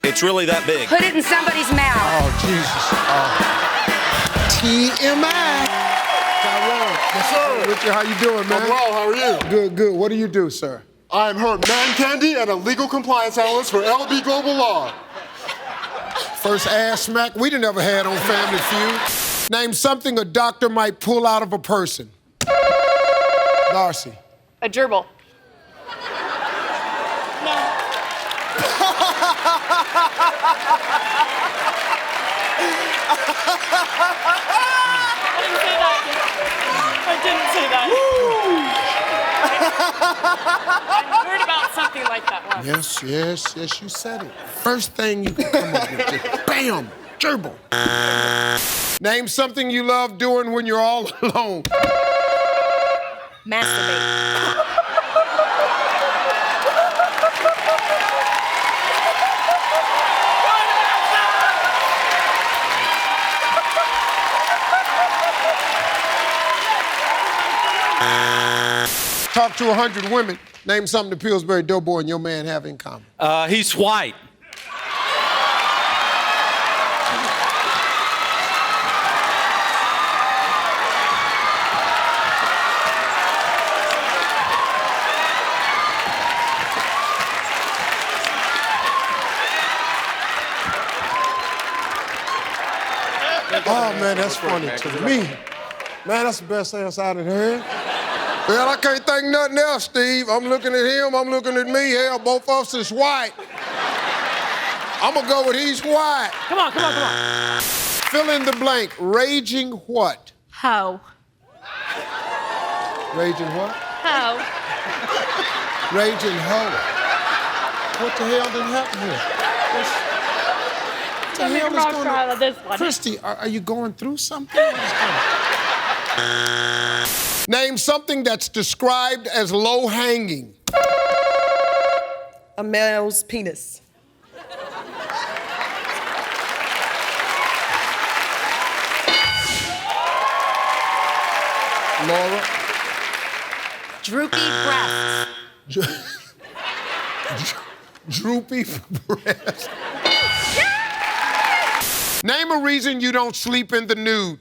It's really that big. Put it in somebody's mouth. Oh, Jesus. TMI. Tyrone. Yes, sir. Richard, how you doing, man? I'm well, how are you? Good, good. What do you do, sir? I'm Herb Man Candy and a legal compliance analyst for LB Global Law. First ass smack we done ever had on Family Feud. Name something a doctor might pull out of a person. Darcy. A gerbil. I didn't say that. I heard about something like that once. Yes, you said it. First thing you can come up with, just bam, gerbil. Name something you love doing when you're all alone. Masturbate. Talk to 100 women. Name something the Pillsbury Doughboy and your man have in common. He's white. Oh, man, that's funny to me. Man, that's the best answer I done heard. Well, I can't think nothing else, Steve. I'm looking at him, I'm looking at me. Hell, both of us is white. I'm gonna go with he's white. Come on. Fill in the blank. Raging what? Hoe. Raging what? Hoe. Raging hoe. What the hell did happen here? What the hell is going on? This one. Christy, are you going through something? Name something that's described as low-hanging. A male's penis. Laura? Droopy breasts. Droopy breast. Name a reason you don't sleep in the nude.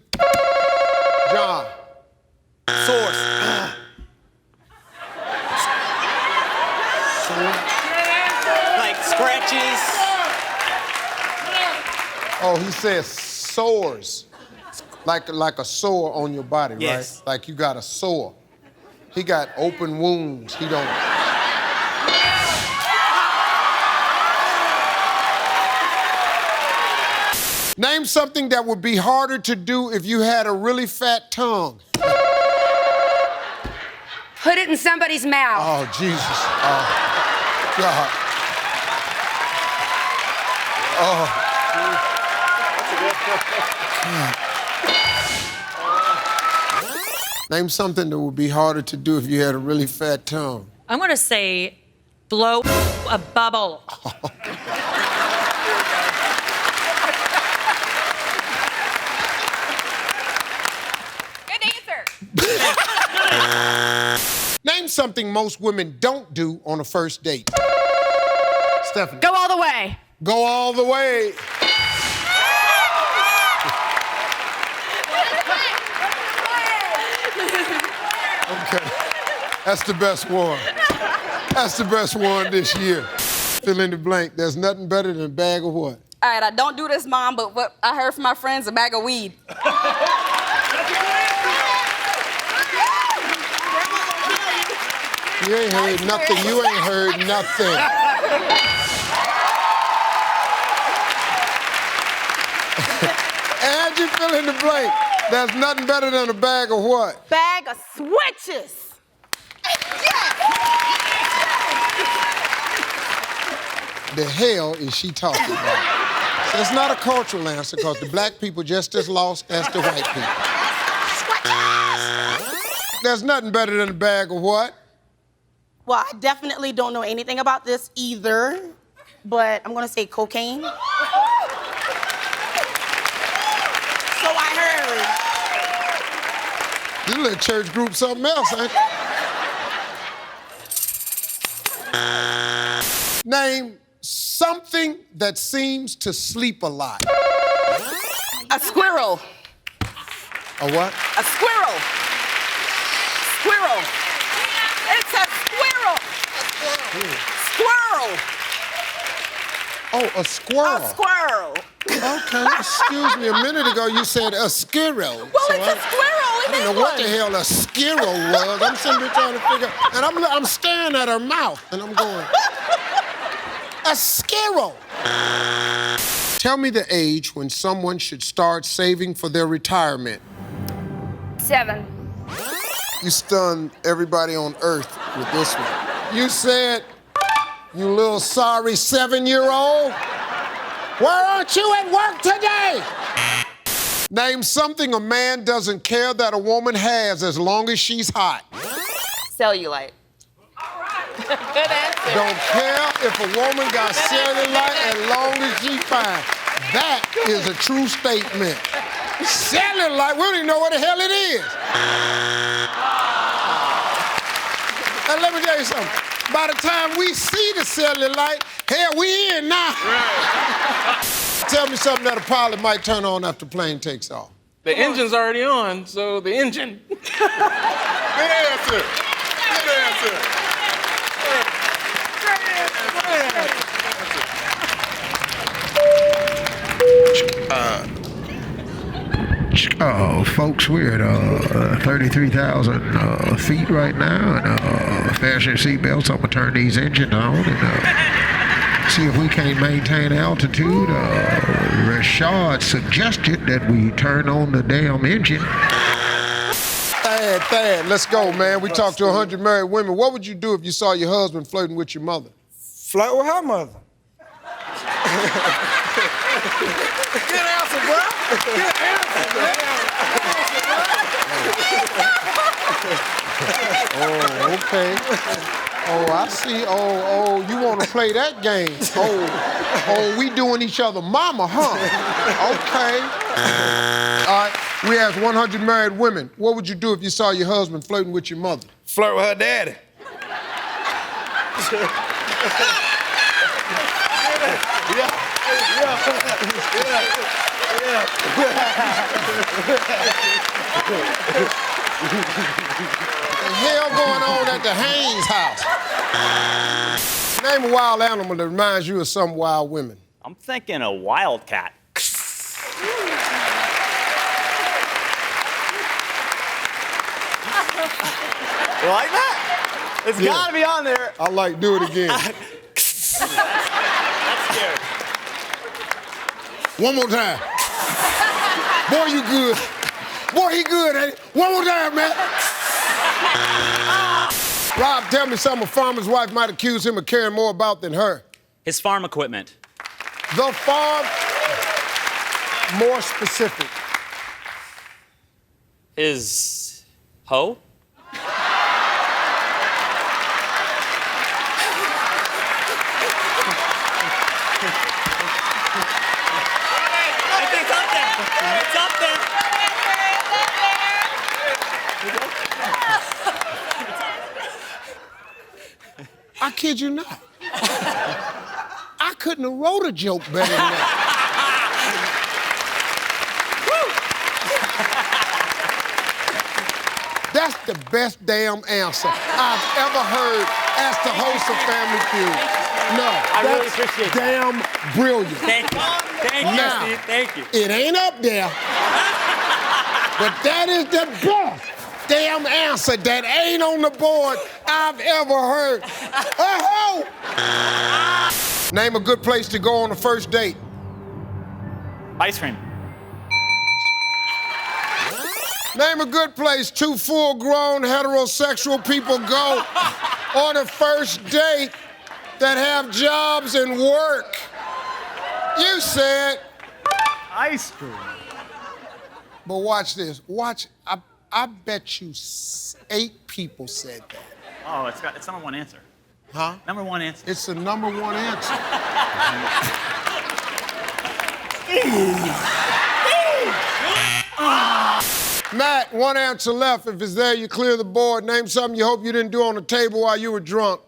John. Source. Like scratches. Oh, he says sores. Like a sore on your body, Yes. right? Like you got a sore. He got open wounds. He don't. Name something that would be harder to do if you had a really fat tongue. Put it in somebody's mouth. Oh, Jesus. Oh, God. Oh. Name something that would be harder to do if you had a really fat tongue. I'm going to say blow a bubble. Good answer. Name something most women don't do on a first date. Stephanie. Go all the way. Go all the way. Okay. That's the best one. That's the best one this year. Fill in the blank. There's nothing better than a bag of what? All right, I don't do this, Mom, but what I heard from my friends, a bag of weed. You ain't heard nothing. You ain't heard nothing. And you fill in the blank. There's nothing better than a bag of what? Bag of switches. The hell is she talking about? That's not a cultural answer because the black people just as lost as the white people. There's nothing better than a bag of what? Well, I definitely don't know anything about this either, but I'm gonna say cocaine. So I heard. You let church group something else, ain't you? Name Something that seems to sleep a lot. A squirrel. A what? A squirrel. Squirrel. It's a squirrel. Squirrel. Oh, a squirrel. A squirrel. Okay, excuse me. A minute ago you said a squirrel. Well, it's a squirrel in I don't know what the hell a squirrel was. I'm sitting here trying to figure, and I'm staring at her mouth, and I'm going, a squirrel. Tell me the age when someone should start saving for their retirement. 7. You stunned everybody on earth with this one. You said, you little sorry 7-year-old, why aren't you at work today? Name something a man doesn't care that a woman has as long as she's hot. Cellulite. All right. Good answer. Don't care if a woman got cellulite as long as she's fine. That is a true statement. Cellulite, we don't even know what the hell it is. And let me tell you something. By the time we see the cellulite, hell, we in now. Tell me something that a pilot might turn on after the plane takes off. The engine's already on, so the engine. Good answer. Good answer. Folks, we're at 33,000 feet right now, and fasten your seatbelts. I'm gonna turn these engines on and see if we can't maintain altitude. Rashad suggested that we turn on the damn engine. Thad, let's go, man. We talked to 100 married women. What would you do if you saw your husband flirting with your mother? Flirt with her mother. Good answer, bro. Good answer, bro. Oh, okay. Oh, I see. Oh, you want to play that game? Oh, we doing each other mama, huh? Okay. All right, we asked 100 married women. What would you do if you saw your husband flirting with your mother? Flirt with her daddy. What the hell going on at the Haynes house? Name a wild animal that reminds you of some wild women. I'm thinking a wildcat. You like that? It's gotta be on there. I like do it again. That's scary. One more time. Boy, you good. Boy, he good, ain't it? One more time, man. Rob, tell me something a farmer's wife might accuse him of caring more about than her. His farm equipment. The farm, more specific. His hoe? It's up there. It's up there. I kid you not. I couldn't have wrote a joke better than that. That's the best damn answer I've ever heard as the host of Family Feud. No, I really appreciate that. Damn brilliant. Thank you. Thank you, Now, Steve. Thank you. It ain't up there, but that is the best damn answer that ain't on the board I've ever heard. Oh! Name a good place to go on a first date. Ice cream. Name a good place two full-grown heterosexual people go on a first date that have jobs and work. You said Ice cream. but watch this. Watch. I bet you 8 people said that. Oh, it's number one answer. Huh? Number one answer. It's the number one answer. Matt, one answer left. If it's there, you clear the board. Name something you hope you didn't do on the table while you were drunk.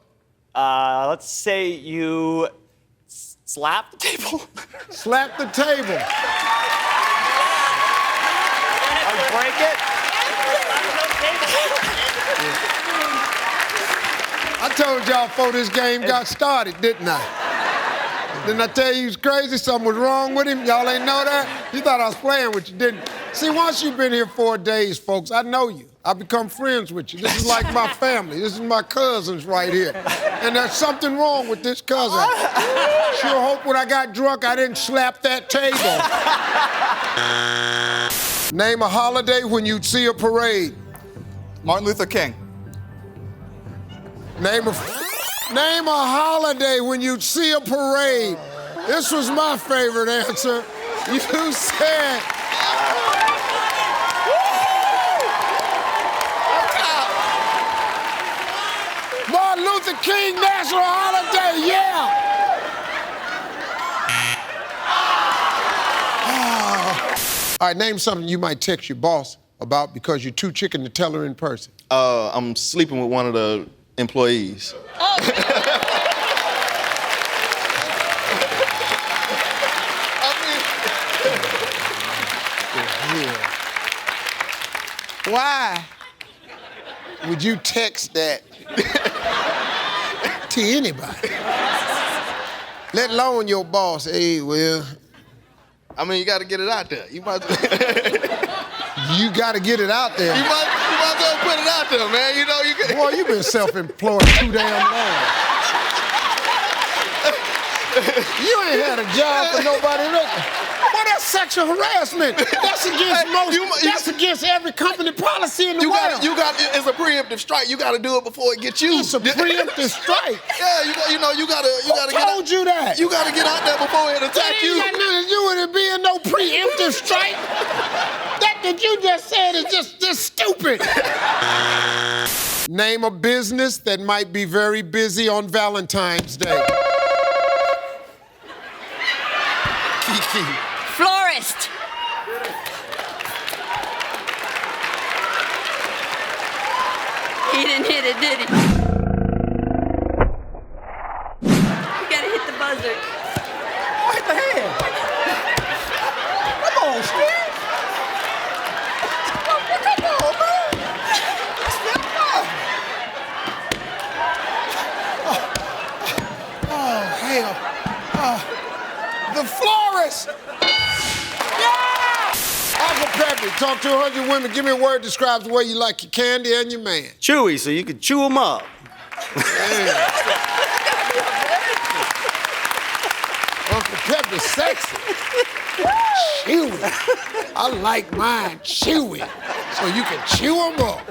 Let's say you Slap the table. Slap the table. Break it. I told y'all before this game got started, didn't I? Didn't I tell you he was crazy? Something was wrong with him? Y'all ain't know that? You thought I was playing with you, didn't you? See, once you've been here 4 days, folks, I know you. I become friends with you. This is like my family. This is my cousins right here. And there's something wrong with this cousin. Sure hope when I got drunk I didn't slap that table. Name a holiday when you'd see a parade. Martin Luther King. Name a holiday when you'd see a parade. This was my favorite answer. You said... Martin Luther King National Holiday, yeah! All right, name something you might text your boss about because you're too chicken to tell her in person. I'm sleeping with one of the employees. Why would you text that to anybody? Let alone your boss. Hey, well. I mean, you got to get it out there. You might. You got to get it out there. You might as well put it out there, man. You know, you can. Boy, you've been self-employed too damn long. You ain't had a job for nobody. Boy, that's sexual harassment. That's against that's against every company policy in the world. It's a preemptive strike. You got to do it before it gets you. It's a preemptive strike. Yeah, you gotta get. Told you that. You gotta get out there before it attacks you. That ain't got nothing to do with it being no preemptive strike. That you just said is just stupid. Name a business that might be very busy on Valentine's Day. Kiki. Florist. He didn't hit it, did he? You gotta hit the buzzer. What the hell? Come on, Steve. Come on, man. Step up. Oh, hell. The florist. Uncle Peppy, talk to 100 women. Give me a word that describes the way you like your candy and your man. Chewy, so you can chew them up. Uncle Peppy's sexy. Chewy. I like mine chewy, so you can chew them up.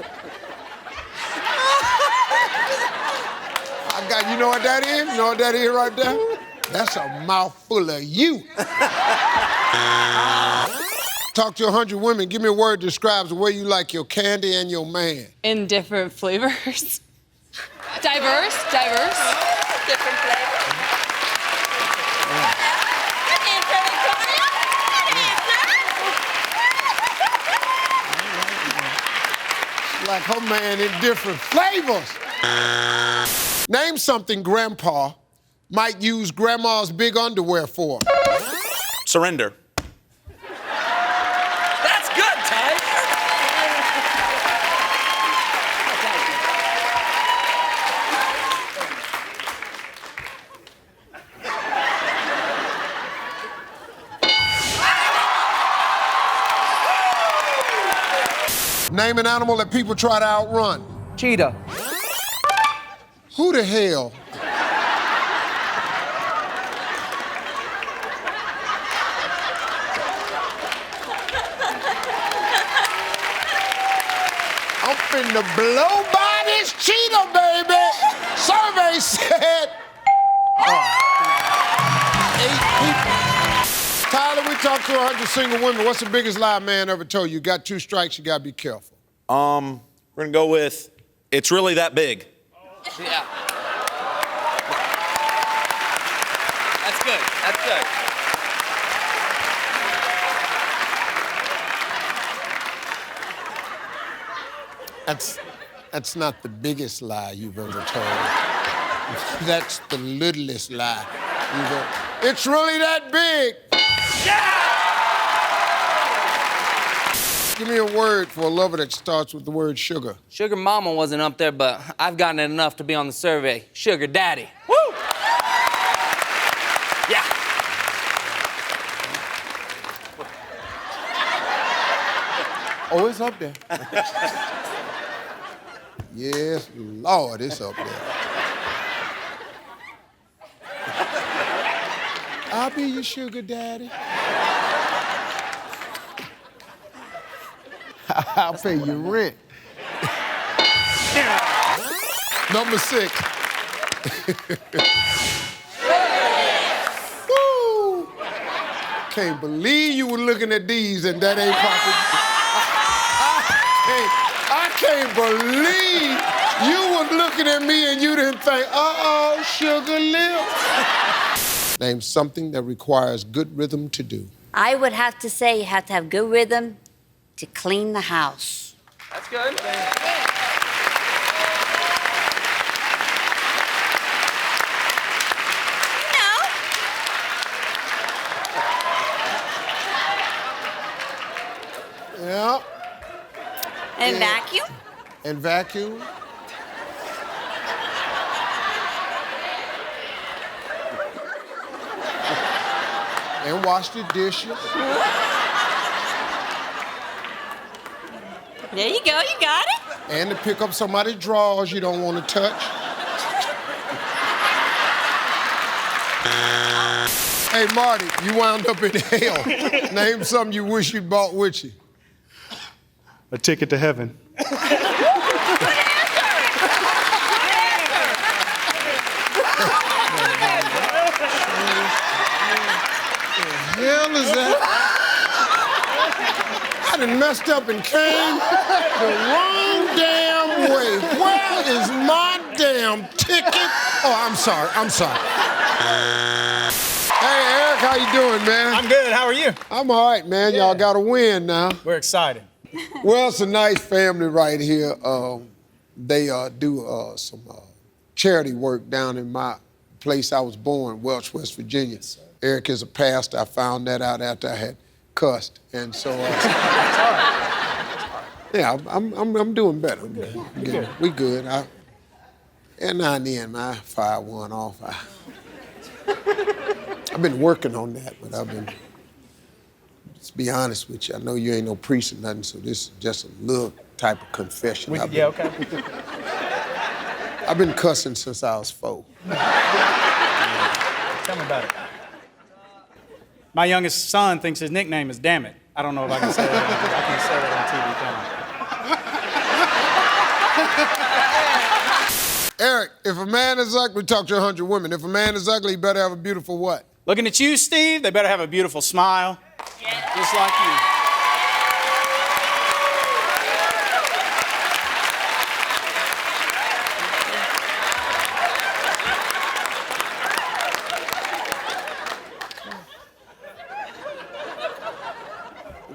You know what that is? You know what that is right there? That's a mouthful of you. Talk to 100 women. Give me a word that describes the way you like your candy and your man. In different flavors. Diverse. Different flavors. Like her man in different flavors. Name something Grandpa might use Grandma's big underwear for. Surrender. That's good, Ty. Name an animal that people try to outrun. Cheetah. Who the hell? I'm finna blow by this cheetah, baby. Survey said. 8 people. Tyler, we talked to 100 single women. What's the biggest lie a man ever told you? You got 2 strikes, you gotta be careful. We're gonna go with, it's really that big. Yeah. That's good. That's good. That's not the biggest lie you've ever told. That's the littlest lie It's really that big. Give me a word for a lover that starts with the word sugar. Sugar mama wasn't up there, but I've gotten it enough to be on the survey. Sugar daddy. Woo! Yeah. Oh, it's up there. Yes, Lord, it's up there. I'll be your sugar daddy. I'll pay your rent. Number 6. Woo! Can't believe you were looking at these and that ain't popping. I can't believe you were looking at me and you didn't think, uh-oh, sugar lips. Name something that requires good rhythm to do. I would have to say you have to have good rhythm to clean the house. That's good. Yeah. And vacuum? And vacuum. And wash the dishes. There you go, you got it. And to pick up somebody's drawers you don't want to touch. Hey, Marty, you wound up in hell. Name something you wish you'd bought with you. A ticket to heaven. What the hell is that? I done messed up and came the wrong damn way. Where is my damn ticket? Oh, I'm sorry. Hey, Eric, how you doing, man? I'm good. How are you? I'm all right, man. Y'all got to win now. We're excited. Well, it's a nice family right here. They do some charity work down in my place I was born, Welch, West Virginia. Eric is a pastor. I found that out after I had cussed, and so yeah, I'm doing better. We good. And now and then I fire one off. I've been working on that, but let's be honest with you, I know you ain't no priest or nothing, so this is just a little type of confession. Yeah, okay. I've been cussing since I was 4. Tell me about it. My youngest son thinks his nickname is Damn It. I don't know if I can say that. I can't say that on TV, can I? Eric, if a man is ugly, talk to 100 women. If a man is ugly, he better have a beautiful what? Looking at you, Steve, they better have a beautiful smile. Yeah. Just like you.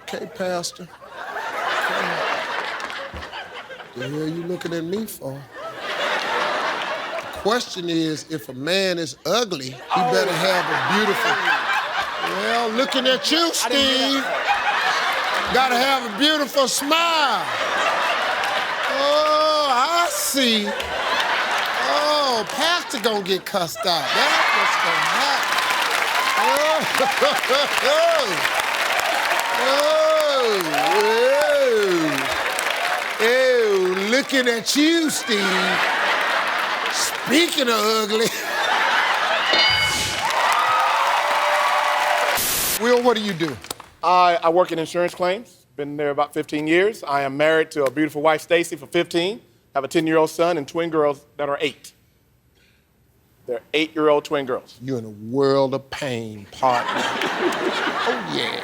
Okay, Pastor. The hell you looking at me for? The question is, if a man is ugly, he better have a beautiful... Well, looking at you, Steve. Gotta have a beautiful smile. Oh, I see. Oh, Pastor gonna get cussed out. That's what's gonna happen. Oh, looking at you, Steve. Speaking of ugly. Will, what do you do? I work in insurance claims. Been there about 15 years. I am married to a beautiful wife, Stacy, for 15. Have a 10-year-old son and twin girls that are 8. They're 8-year-old twin girls. You're in a world of pain, partner. Oh, yeah.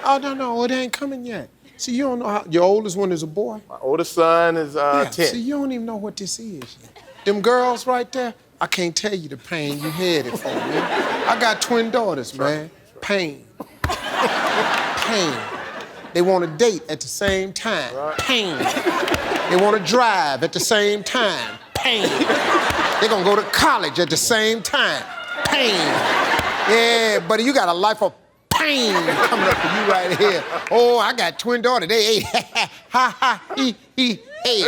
Oh, no, it ain't coming yet. See, you don't know how... Your oldest one is a boy? My oldest son is 10. See, you don't even know what this is yet. Them girls right there, I can't tell you the pain you had it for, man. I got twin daughters, man. Pain. Pain. They want to date at the same time. Pain. They want to drive at the same time. Pain. They're going to go to college at the same time. Pain. Yeah, buddy, you got a life of pain coming up for you right here. Oh, I got twin daughters. They ate ha, he, hey.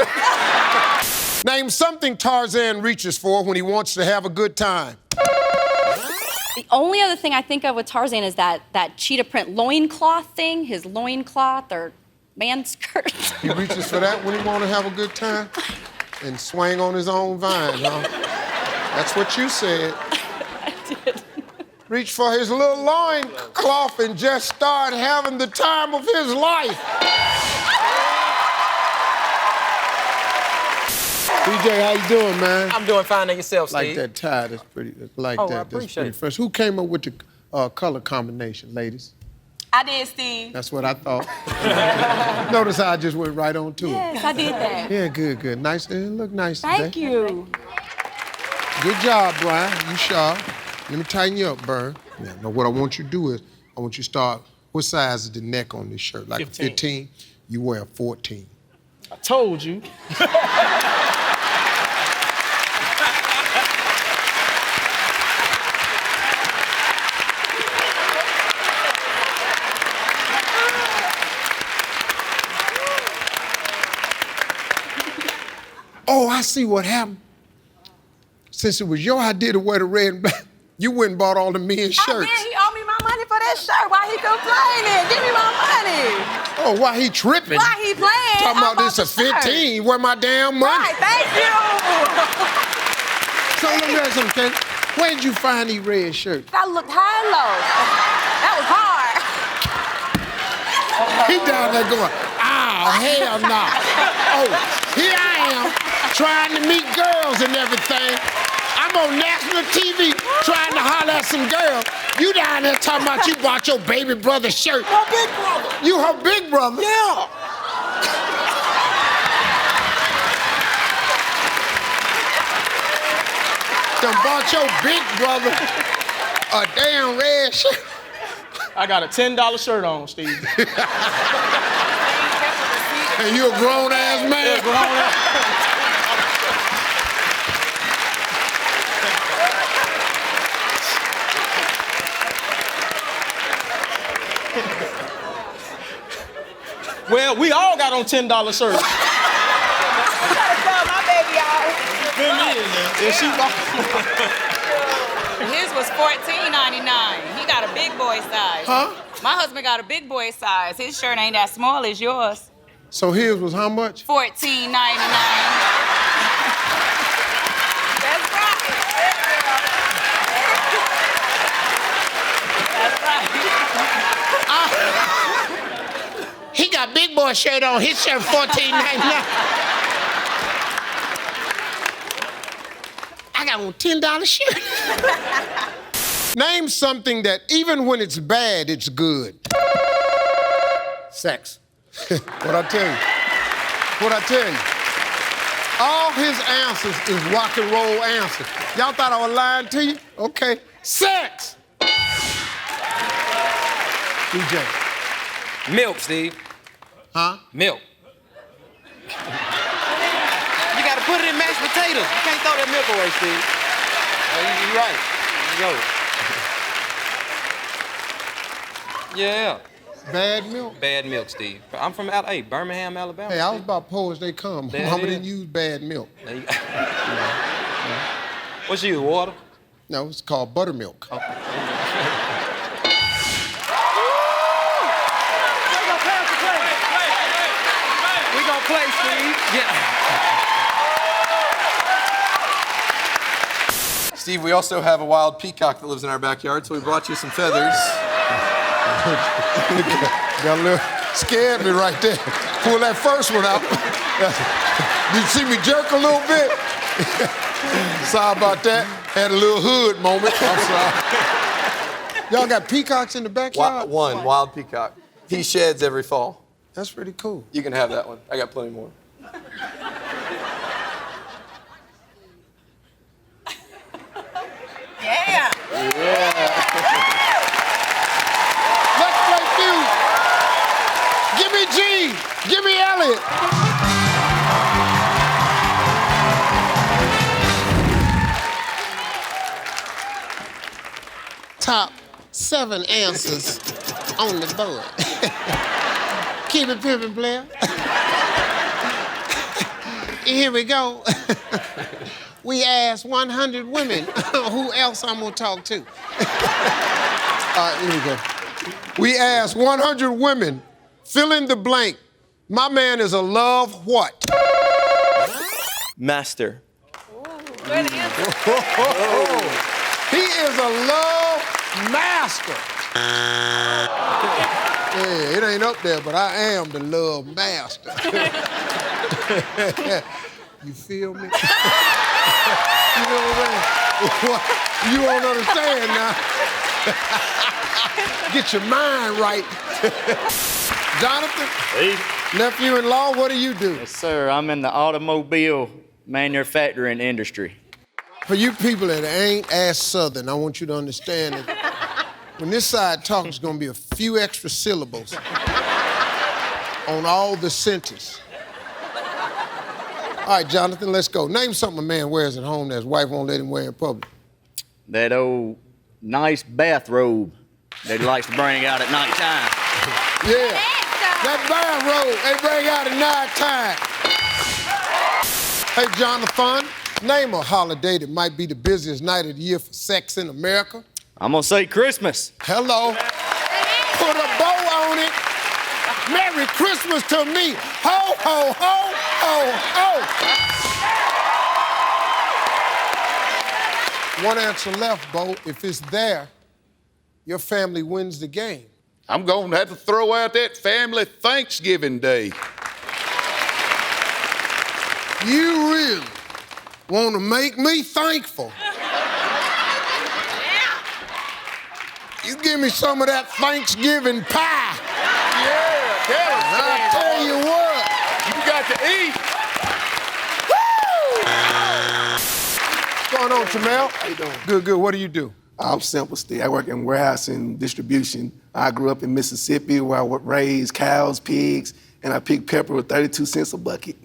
Name something Tarzan reaches for when he wants to have a good time. The only other thing I think of with Tarzan is that cheetah print loincloth thing, his loincloth or man skirt. He reaches for that when he want to have a good time and swing on his own vine, huh? That's what you said. I did. Reach for his little loincloth and just start having the time of his life. DJ, how you doing, man? I'm doing fine. And yourself, Steve? Like that tie. That's pretty. Like Oh, that. I That's appreciate pretty it. fresh. Who came up with the color combination, ladies? I did, Steve. That's what I thought. Notice how I just went right on to it. Yes, I did that. Yeah, good, good. Nice. Look nice today. Thank you. Good job, Brian. You sharp. Let me tighten you up, Burn. Now, what I want you to do is, I want you to start, what size is the neck on this shirt? Like 15. 15? You wear a 14. I told you. Oh, I see what happened. Since it was your idea to wear the red and black, you went and bought all the men's shirts. I did. He owed me my money for that shirt. Why he complaining? Give me my money. Oh, why he tripping? Why he playing? Talking I about this bought a the shirt. 15, where my damn money? Right, thank you. So let me ask you something. Where did you find these red shirts? I looked high and low. That was hard. He down there going, oh, hell no. Oh, here I am, trying to meet girls and everything. I'm on national TV trying to holler at some girls. You down there talking about you bought your baby brother's shirt. My big brother. You her big brother? Yeah. Done bought your big brother a damn red shirt. I got a $10 shirt on, Steve. And you a grown-ass man? Yeah, grown-ass. Well, we all got on $10 shirts. You gotta sell my baby out. Good meeting, man. Yeah, she His was $14.99. He got a big boy size. Huh? My husband got a big boy size. His shirt ain't that small as yours. So his was how much? $14.99. That's right. That's right. He got big boy shirt on. His shirt $14.99. I got on $10 shirt. Name something that even when it's bad, it's good. Sex. What I tell you? What I tell you? All his answers is rock and roll answers. Y'all thought I was lying to you? Okay. Sex. DJ. Milk, Steve. Huh? Milk. You gotta put it in mashed potatoes. You can't throw that milk away, Steve. You're right. There you go. Yeah. Bad milk? Bad milk, Steve. I'm from L.A., Birmingham, Alabama. Hey, I was about poor as they come. There Mama it is. didn't use bad milk. What's you, water? No, it's called buttermilk. Oh. We gonna play, Steve. Yeah. Steve, we also have a wild peacock that lives in our backyard, so we brought you some feathers. Got a little scared me right there. Pull that first one out. Did you see me jerk a little bit? Sorry about that. Had a little hood moment. I'm sorry. Y'all got peacocks in the backyard? One wild peacock. He sheds every fall. That's pretty cool. You can have that one. I got plenty more. Yeah. Let's play Feud. Give me G. Give me Elliot. top 7 answers on the board. Keep it pimpin', player. Here we go. We asked 100 women who else I'm gonna talk to. All right, here we go. We asked 100 women, fill in the blank. My man is a love what? Master. Good answer. He is a love master. Yeah, it ain't up there, but I am the love master. You feel me? You know what I'm saying? You won't understand now. Get your mind right. Jonathan, nephew-in-law, what do you do? Yes, sir. I'm in the automobile manufacturing industry. For you people that ain't as Southern, I want you to understand that when this side talks, there's gonna be a few extra syllables on all the sentence. All right, Jonathan, let's go. Name something a man wears at home that his wife won't let him wear in public. That old nice bathrobe that he likes to bring out at nighttime. Yeah, that bathrobe they bring out at nighttime. Hey, Jonathan, name a holiday that might be the busiest night of the year for sex in America. I'm gonna say Christmas. Hello. Put a bow on it. Merry Christmas to me. Ho, ho, ho, ho, ho. One answer left, Bo. If it's there, your family wins the game. I'm going to have to throw out that family Thanksgiving Day. You really want to make me thankful? You give me some of that Thanksgiving pie. Yeah, I'll tell you what. You got to eat. What's going on, Jamel? How you doing? Good, good. What do you do? I'm simple, Steve. I work in warehousing distribution. I grew up in Mississippi where I raised cows, pigs, and I picked pepper with 32 cents a bucket.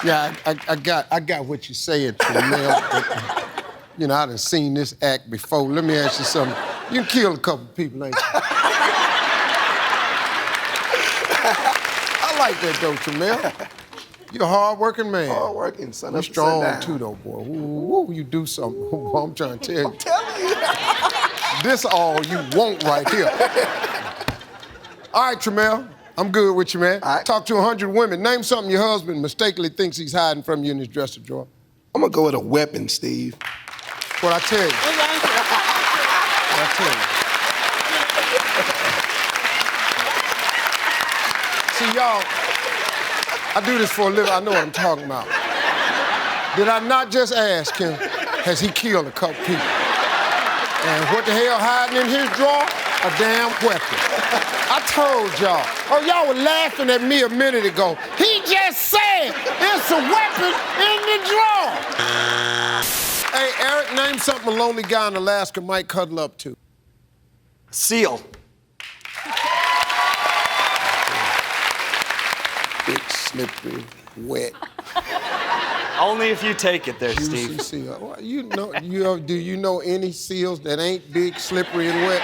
Yeah, I got what you're saying, Jamel. You know, I done seen this act before. Let me ask you something. You can kill a couple people, ain't you? I like that, though, Jamel. You're a hard-working man. Hard-working, son. You're strong, too, though, boy. Ooh, you do something. I'm trying to tell you. I'm telling you. This all you want right here. All right, Jamel. I'm good with you, man. Right. Talk to 100 women. Name something your husband mistakenly thinks he's hiding from you in his dresser drawer. I'm gonna go with a weapon, Steve. What I tell you? What I tell you? See, y'all, I do this for a living. I know what I'm talking about. Did I not just ask him, has he killed a couple people? And what the hell hiding in his drawer? A damn weapon. I told y'all. Oh, y'all were laughing at me a minute ago. He just said it's a weapon in the drawer. Hey, Eric, name something a lonely guy in Alaska might cuddle up to. Seal. Big, slippery, wet. Only if you take it there, Steve. Seal. Well, do you know any seals that ain't big, slippery, and wet?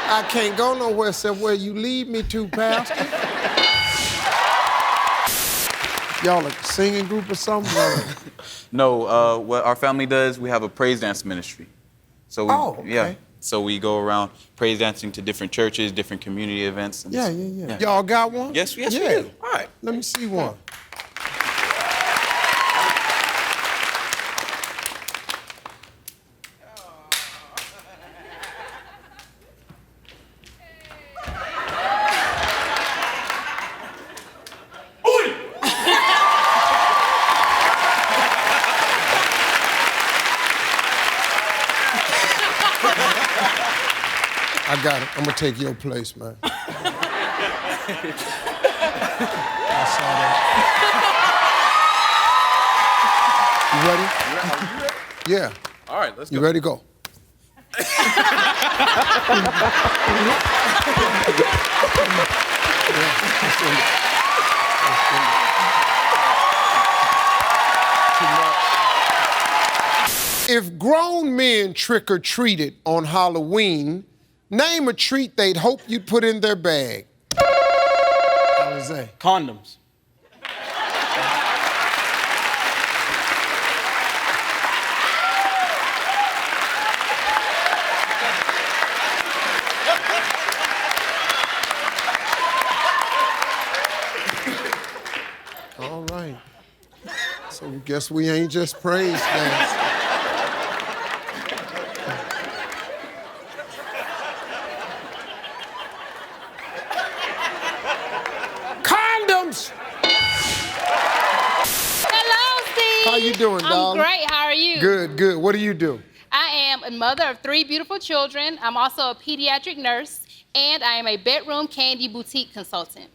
I can't go nowhere except where you lead me to, Pastor. Y'all a singing group or something? No, what our family does, we have a praise dance ministry. So we, yeah. So we go around praise dancing to different churches, different community events. And Yeah. Y'all got one? Yes, we do. All right, let me see one. I got it. I'm gonna take your place, man. I saw that. You ready? Yeah. All right, let's go. You ready? Go. If grown men trick-or-treated on Halloween, name a treat they'd hope you'd put in their bag. Jose. Condoms. All right. So guess we ain't just praise dance. Condoms! Hello, Steve. How you doing, darling? I'm great. How are you? Good, good. What do you do? I am a mother of 3 beautiful children. I'm also a pediatric nurse, and I am a bedroom candy boutique consultant.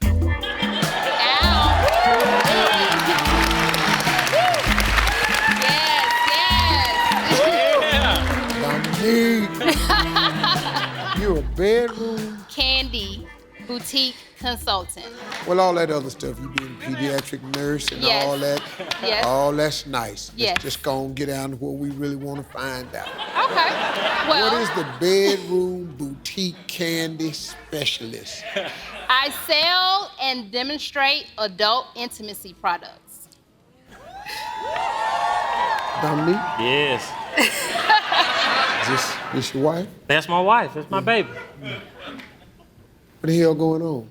You a bedroom candy boutique consultant. Well, all that other stuff, you being a pediatric nurse and Yes. all that. Yes. All that's nice. Yes. Let's just go and get down to what we really want to find out. Okay. Well, What is the bedroom boutique candy specialist? I sell and demonstrate adult intimacy products. Dominique, Yes. this your wife? That's my wife. That's my baby. What the hell going on?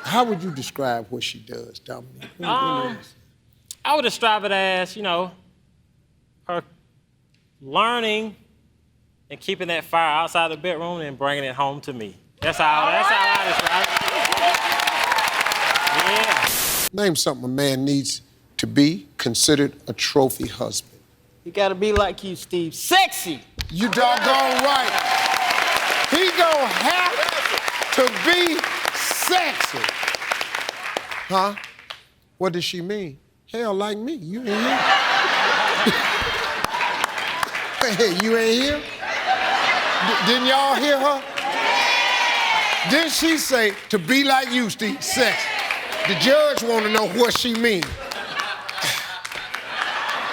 How would you describe what she does, Dominique? I would describe it as, you know, her learning and keeping that fire outside the bedroom and bringing it home to me. That's how I describe it. Yeah. Name something a man needs to be considered a trophy husband. You gotta be like you, Steve. Sexy. You doggone right. He gonna have to be sexy. Huh? What does she mean? Hell, like me. You ain't here. Hey, you ain't here? Didn't y'all hear her? Didn't she say, to be like you, Steve, sexy? The judge want to know what she mean.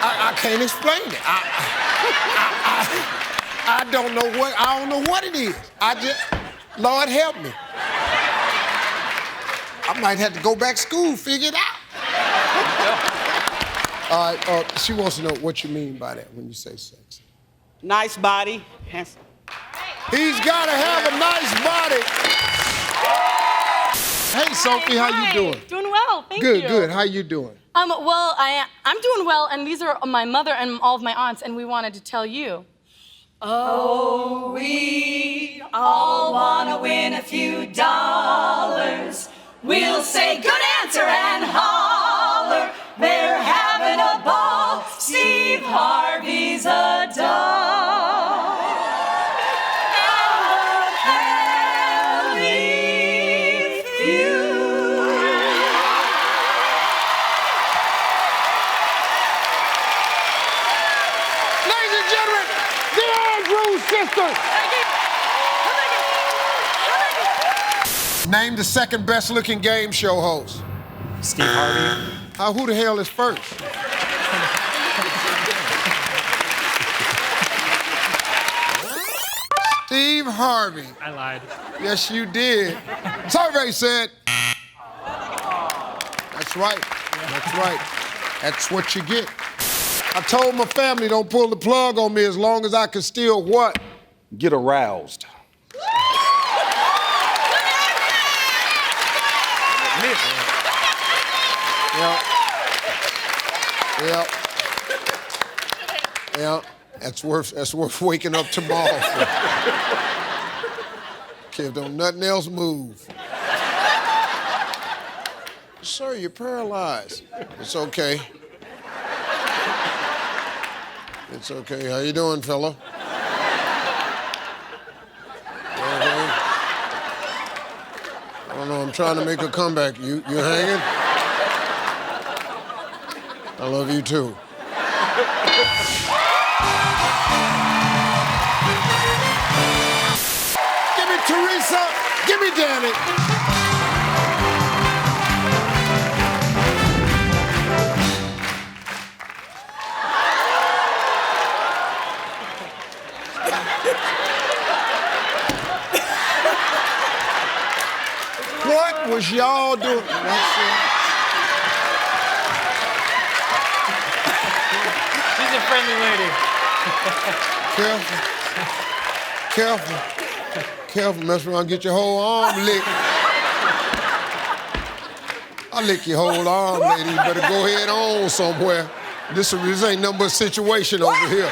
I can't explain it. I don't know what it is. Lord help me. I might have to go back to school, figure it out. All right, she wants to know what you mean by that when you say sexy. Nice body. Handsome. He's got to have a nice body. Hey, Sophie, how you doing? Doing well, thank you. Good, good. How you doing? Well, I'm doing well, and these are my mother and all of my aunts, and we wanted to tell you. Oh, we all want to win a few dollars. We'll say good answer and holler. They're having a ball. Steve Harvey's a doll. And the Family Feud. Ladies and gentlemen, the Andrews sisters. Name the second best looking game show host. Steve Harvey. Who the hell is first? Steve Harvey. I lied. Yes, you did. Survey said. That's right. That's right. That's what you get. I told my family don't pull the plug on me as long as I can still what? Get aroused. Yeah. That's worth waking up tomorrow for. Kid, don't nothing else move. Sir, you're paralyzed. It's okay. It's okay. How you doing, fella? Okay. I don't know. I'm trying to make a comeback. You hanging? I love you too. Give me Teresa. Give me Janet. What was y'all doing? She's a friendly lady. Careful. Careful. Careful, mess around, get your whole arm licked. I'll lick your whole arm, lady. You better go head on somewhere. This ain't nothing but a situation over here.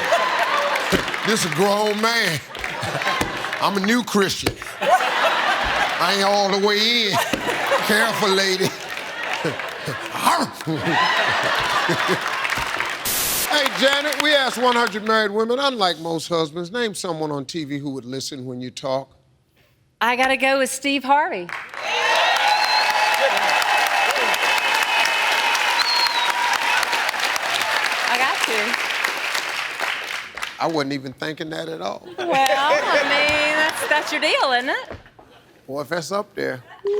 This a grown man. I'm a new Christian. I ain't all the way in. Careful, lady. Hey, Janet, we asked 100 married women, unlike most husbands, name someone on TV who would listen when you talk. I gotta go with Steve Harvey. I got to. I wasn't even thinking that at all. Well, I mean, that's your deal, isn't it? Boy, if that's up there, be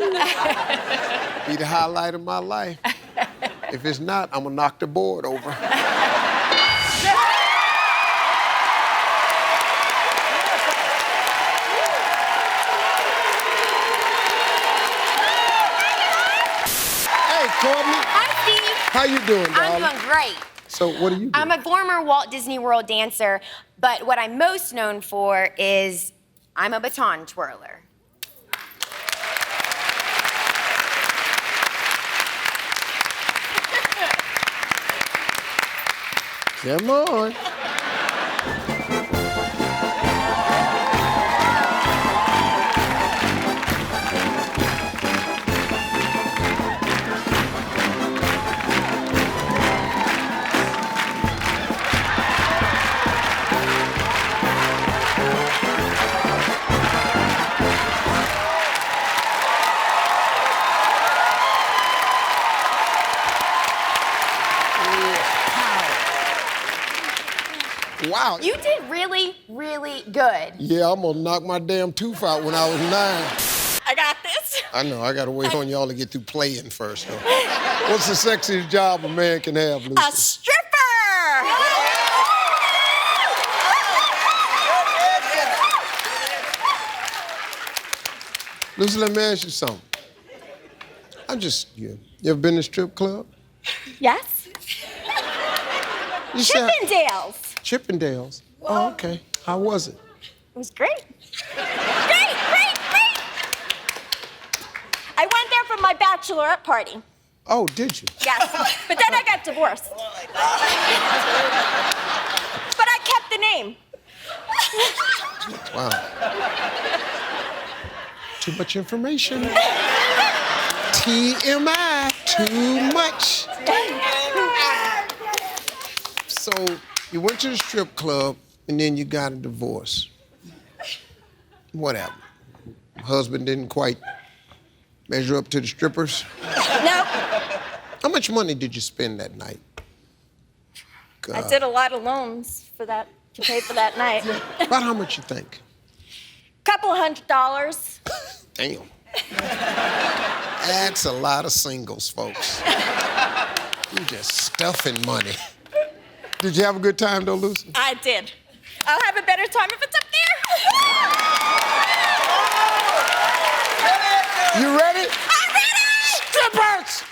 the highlight of my life. If it's not, I'm gonna knock the board over. Hey, Courtney. Hi, Steve. How you doing, darling? I'm doing great. So what do you do? I'm a former Walt Disney World dancer, but what I'm most known for is I'm a baton twirler. Come on. Wow. You did really, really good. Yeah, I'm gonna knock my damn tooth out when I was 9. I got this. I know, I gotta wait on y'all to get through playing first, though. What's the sexiest job a man can have, Lucy? A stripper! Lucy, let me ask you something. You ever been to a strip club? Yes. You said- Chippendales. Chippendales? Oh, okay. How was it? It was great. Great! I went there for my bachelorette party. Oh, did you? Yes, but then I got divorced. But I kept the name. Wow. Too much information. TMI. Too much. So you went to the strip club and then you got a divorce. What happened? Husband didn't quite measure up to the strippers? No. How much money did you spend that night? I did a lot of loans for that to pay for that night. About how much you think? Couple $100. Damn. That's a lot of singles, folks. You just stuffing money. Did you have a good time, though, Lucy? I did. I'll have a better time if it's up there. You ready? I'm ready! Strippers!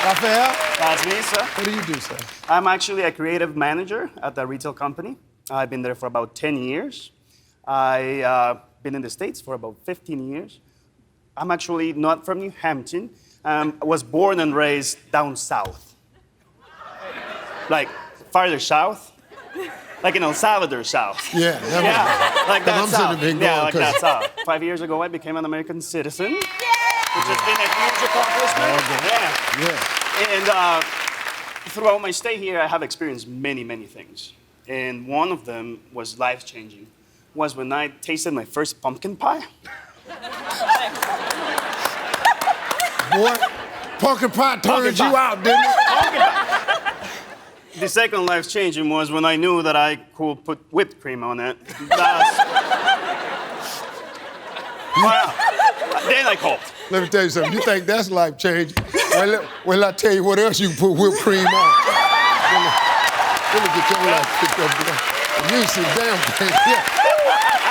Raphael? That's me, sir. What do you do, sir? I'm actually a creative manager at a retail company. I've been there for about 10 years. I've been in the States for about 15 years. I'm actually not from New Hampton. I was born and raised down south. Like, farther south. Like in El Salvador south. Yeah, like that I'm south. sitting there Yeah, like going, that south. 5 years ago, I became an American citizen. Which has been a huge accomplishment. And throughout my stay here, I have experienced many, many things. And one of them was life-changing. Was when I tasted my first pumpkin pie. Boy, pumpkin pie turned you out, didn't it? The second life-changing was when I knew that I could put whipped cream on it. Wow. Then I called. Let me tell you something. You think that's life-changing? Well, I tell you what else you can put whipped cream on. Let me get your life picked up. You ain't see damn thing. Yeah.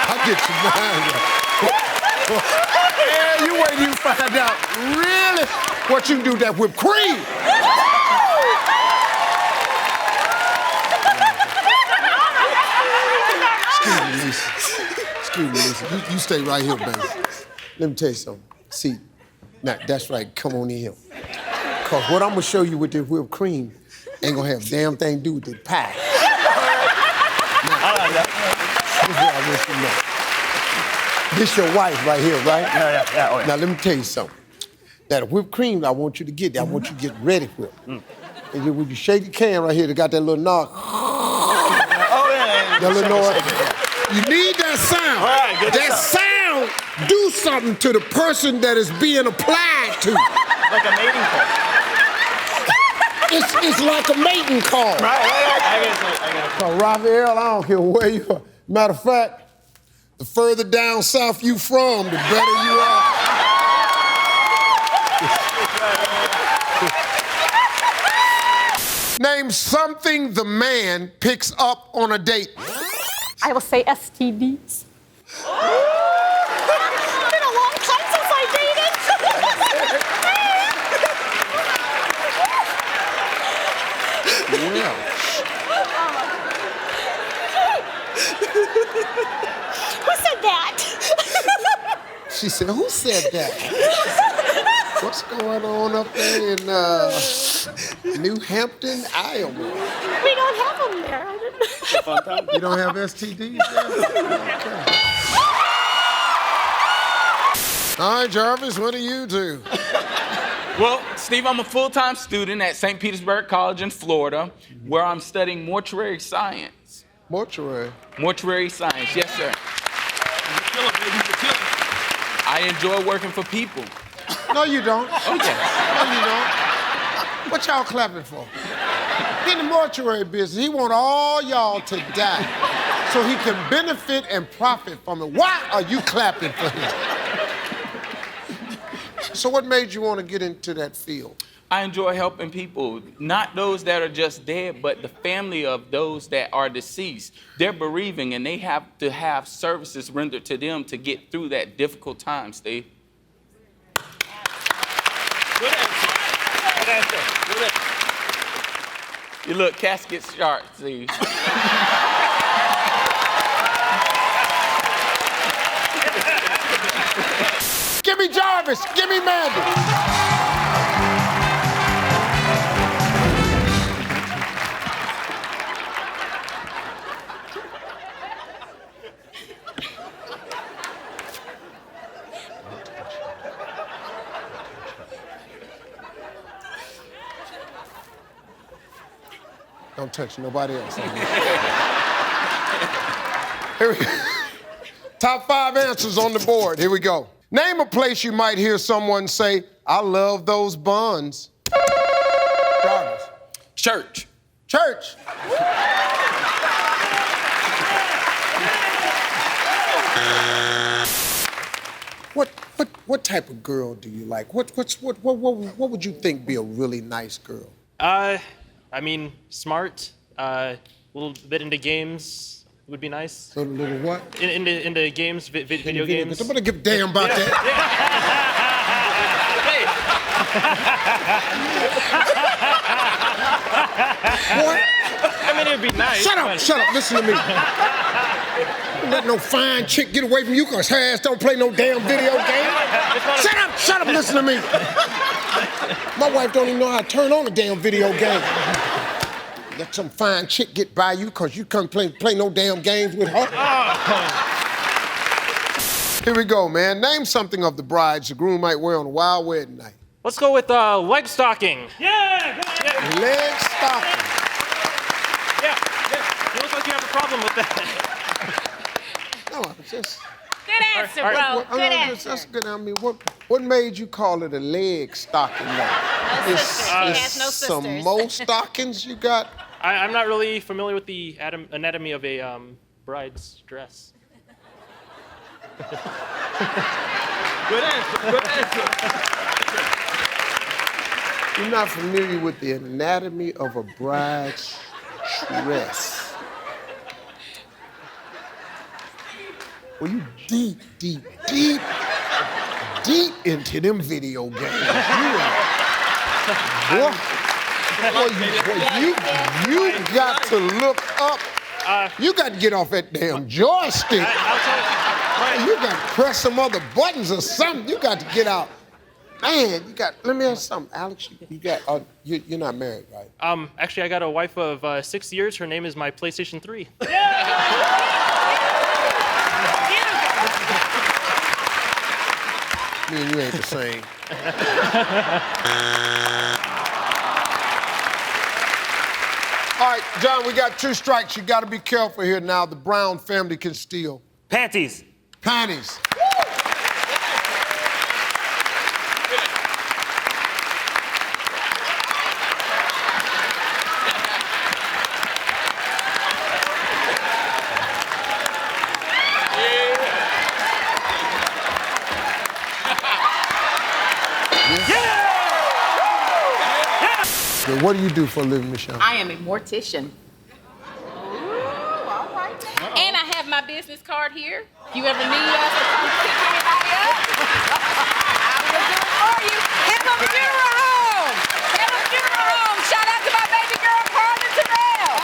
I'll get you mine. Yeah, you wait till you find out really what you can do with that whipped cream. Excuse me, Lisa. You stay right here, baby. Let me tell you something. See, now, that's right. Come on in here. Because what I'm going to show you with this whipped cream ain't going to have a damn thing to do with the pie. Now, this is what I want you to know. This your wife right here, right? Yeah. Oh, yeah. Now, let me tell you something. Now, the whipped cream I want you to get, I want you to get ready for it. And then when you shake the can right here, they got that little knock. That little noise. You need that sound. All right, good that sound do something to the person that is being applied to. Like a mating call. It's like a mating call. Right. I get it. So, Raphael, I don't care where you are. Matter of fact, the further down south you from, the better you are. Name something the man picks up on a date. I will say STDs. It's been a long time since I dated. Yeah. Who said that? She said, who said that? What's going on up there in New Hampton, Iowa? We don't have them there. You don't have STDs there? Okay. All right, Jarvis, what do you do? Well, Steve, I'm a full-time student at St. Petersburg College in Florida, where I'm studying mortuary science. Mortuary? Mortuary science, yes, sir. I enjoy working for people. No, you don't. Okay. No, you don't. What y'all clapping for? He in the mortuary business. He want all y'all to die so he can benefit and profit from it. Why are you clapping for him? So what made you want to get into that field? I enjoy helping people, not those that are just dead, but the family of those that are deceased. They're bereaving, and they have to have services rendered to them to get through that difficult time, Steve. Good answer. You look casket sharp, Steve. Give me Jarvis. Give me Mandy. Don't touch nobody else. Here we go. Top 5 answers on the board. Here we go. Name a place you might hear someone say, I love those buns. Jarvis. Church. Church. What type of girl do you like? What would you think be a really nice girl? I mean, smart, a little bit into games would be nice. A little what? Into games, video games. Somebody give a damn about that. What? I mean, it'd be nice. Shut up, listen to me. Don't let no fine chick get away from you because her ass don't play no damn video game. Shut up, listen to me. My wife don't even know how to turn on a damn video game. Let some fine chick get by you because you can't play no damn games with her. Here we go, man. Name something of the brides the groom might wear on a wild wedding night. Let's go with leg stocking. Leg stocking. Yeah. You look like you have a problem with that. No, it's just... Good answer, bro. Good answer. That's good. I mean, what made you call it a leg stocking? No sisters. He has no sisters. Some more stockings you got I'm not really familiar with the anatomy of a bride's dress. Good answer. Good answer. You're not familiar with the anatomy of a bride's dress. Well, you deep into them video games. You got to look up. You got to get off that damn joystick. You got to press some other buttons or something. You got to get out. Man, let me ask you something, Alex. You're not married, right? Actually, I got a wife of 6 years. Her name is my PlayStation 3. Me and you ain't the same. All right, John, we got 2 strikes. You got to be careful here now. The Brown family can steal. Panties. Panties. What do you do for a living, Michelle? I am a mortician. And I have my business card here. If you ever need us to come pick anybody up, I will do it for you. Give them funeral home. Give them funeral home. Shout out to my baby girl, Carmen Terrell.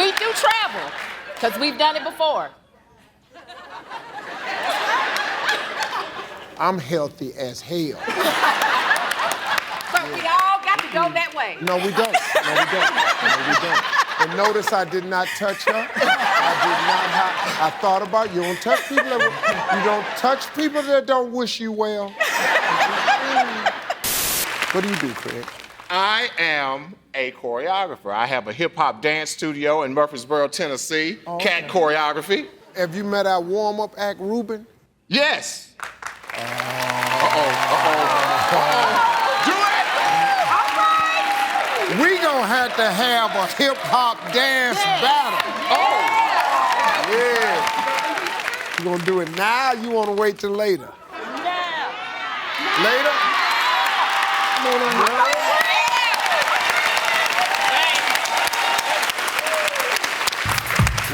We do travel, because we've done it before. I'm healthy as hell. But we all got to go that way. No, we don't. And notice I did not touch her. I thought about you don't touch people you don't touch people that don't wish you well. What do you do, Craig? I am a choreographer. I have a hip-hop dance studio in Murfreesboro, Tennessee. Cat choreography. Have you met our warm-up act, Ruben? Yes. Do it! All right. We gonna have to have a hip-hop dance battle. Yeah. You gonna do it now, or you wanna wait till later? Later?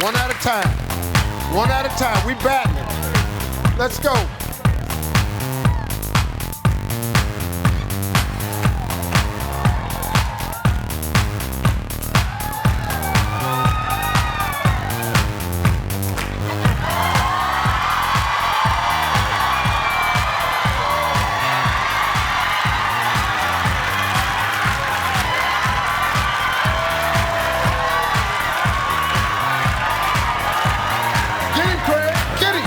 One at a time. One at a time. We battling. Let's go. Get him, Craig. Get him.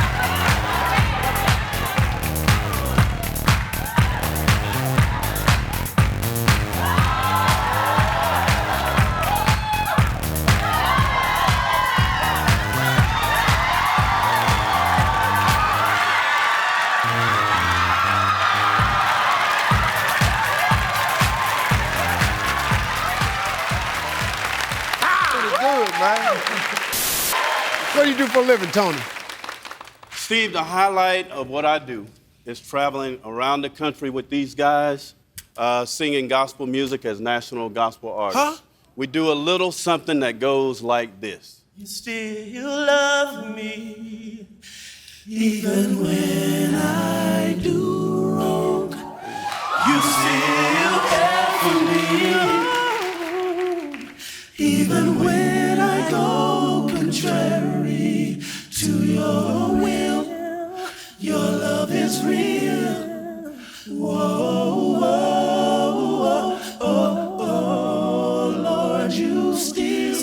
Pretty good, man. What do you do for a living, Tony? Steve, the highlight of what I do is traveling around the country with these guys, singing gospel music as national gospel artists. Huh? We do a little something that goes like this. You still love me, even when I do wrong. You still care for me, even when I go contrary to your will. Your love is real. Whoa, whoa, oh, Lord, you still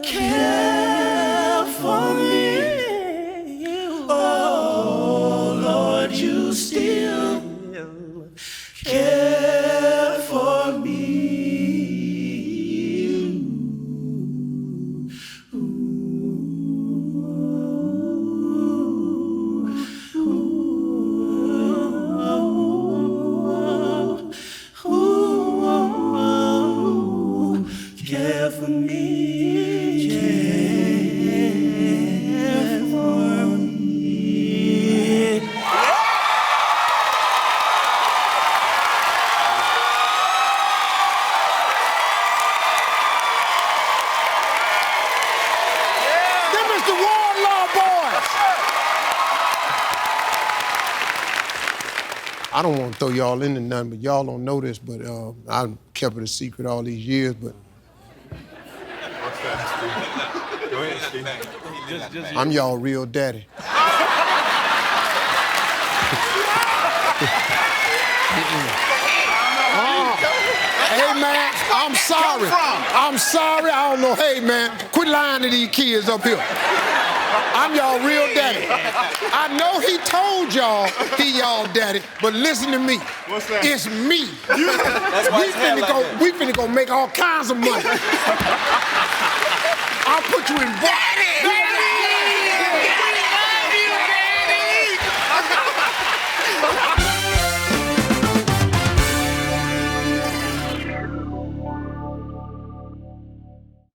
care for me. Oh, Lord, you still care for me. the Wardlaw Boys. I don't want to throw y'all into nothing, but y'all don't know this, but I kept it a secret all these years, but What's that, Steve? Go ahead, Steve. I'm y'all real daddy. Hey, man, I'm sorry. I'm sorry. I don't know. Hey, man, quit lying to these kids up here. I'm y'all real daddy. I know he told y'all he y'all daddy, but listen to me. What's that? It's me. That's why his hair like that. We finna go make all kinds of money. I'll put you in